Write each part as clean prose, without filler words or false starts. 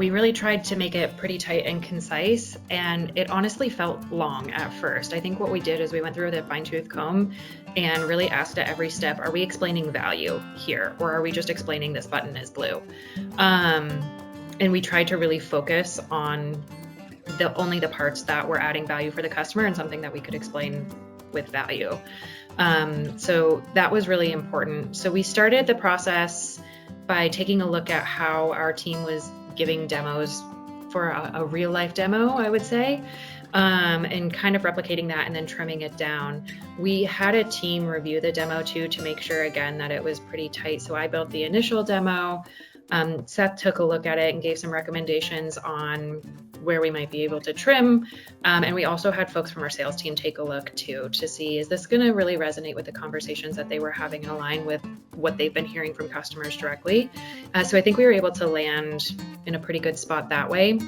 we really tried to make it pretty tight and concise, and it honestly felt long at first. I think what we did is we went through with a fine-tooth comb and really asked at every step, are we explaining value here, or are we just explaining this button is blue? And we tried to really focus on only the parts that were adding value for the customer and something that we could explain with value. So that was really important. So we started the process by taking a look at how our team was giving demos for a real life demo, I would say, and kind of replicating that and then trimming it down. We had a team review the demo too to make sure, again, that it was pretty tight. So I built the initial demo. Seth took a look at it and gave some recommendations on where we might be able to trim. And we also had folks from our sales team take a look too, to see, is this going to really resonate with the conversations that they were having and align with what they've been hearing from customers directly? So I think we were able to land in a pretty good spot that way.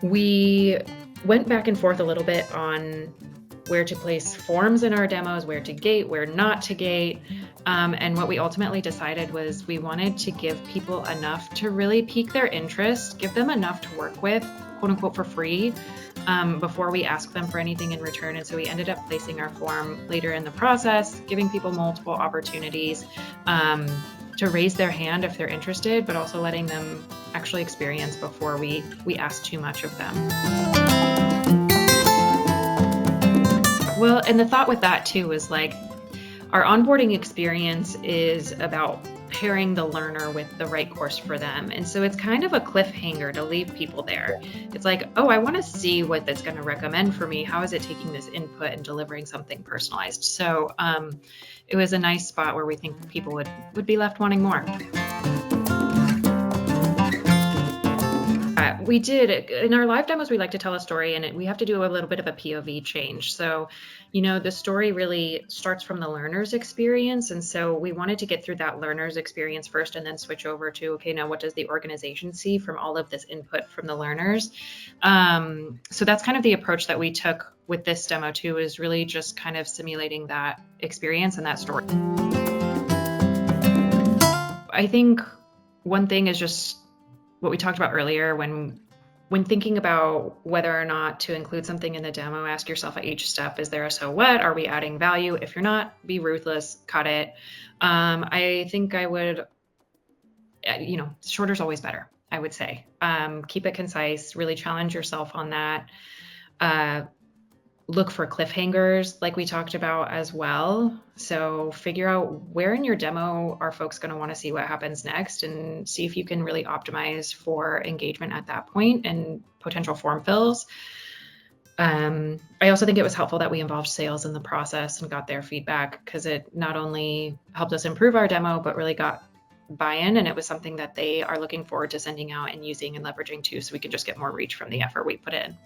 We went back and forth a little bit on where to place forms in our demos, where to gate, where not to gate. And what we ultimately decided was we wanted to give people enough to really pique their interest, give them enough to work with, quote unquote, for free, before we ask them for anything in return. And so we ended up placing our form later in the process, giving people multiple opportunities to raise their hand if they're interested, but also letting them actually experience before we ask too much of them. Well, and the thought with that too is like, our onboarding experience is about pairing the learner with the right course for them. And so it's kind of a cliffhanger to leave people there. It's like, oh, I want to see what that's going to recommend for me. How is it taking this input and delivering something personalized? So it was a nice spot where we think people would be left wanting more. We did, in our live demos, we like to tell a story, and we have to do a little bit of a POV change. So, the story really starts from the learner's experience. And so we wanted to get through that learner's experience first and then switch over to, okay, now what does the organization see from all of this input from the learners? So that's kind of the approach that we took with this demo too, is really just kind of simulating that experience and that story. I think one thing is just what we talked about earlier, when thinking about whether or not to include something in the demo, ask yourself at each step, is there a so what? Are we adding value? If you're not, be ruthless, cut it. I think I would, shorter is always better, I would say. Keep it concise, really challenge yourself on that. Look for cliffhangers like we talked about as well. So figure out where in your demo are folks going to want to see what happens next, and see if you can really optimize for engagement at that point and potential form fills. I also think it was helpful that we involved sales in the process and got their feedback, because it not only helped us improve our demo, but really got buy-in, and it was something that they are looking forward to sending out and using and leveraging too, so we can just get more reach from the effort we put in.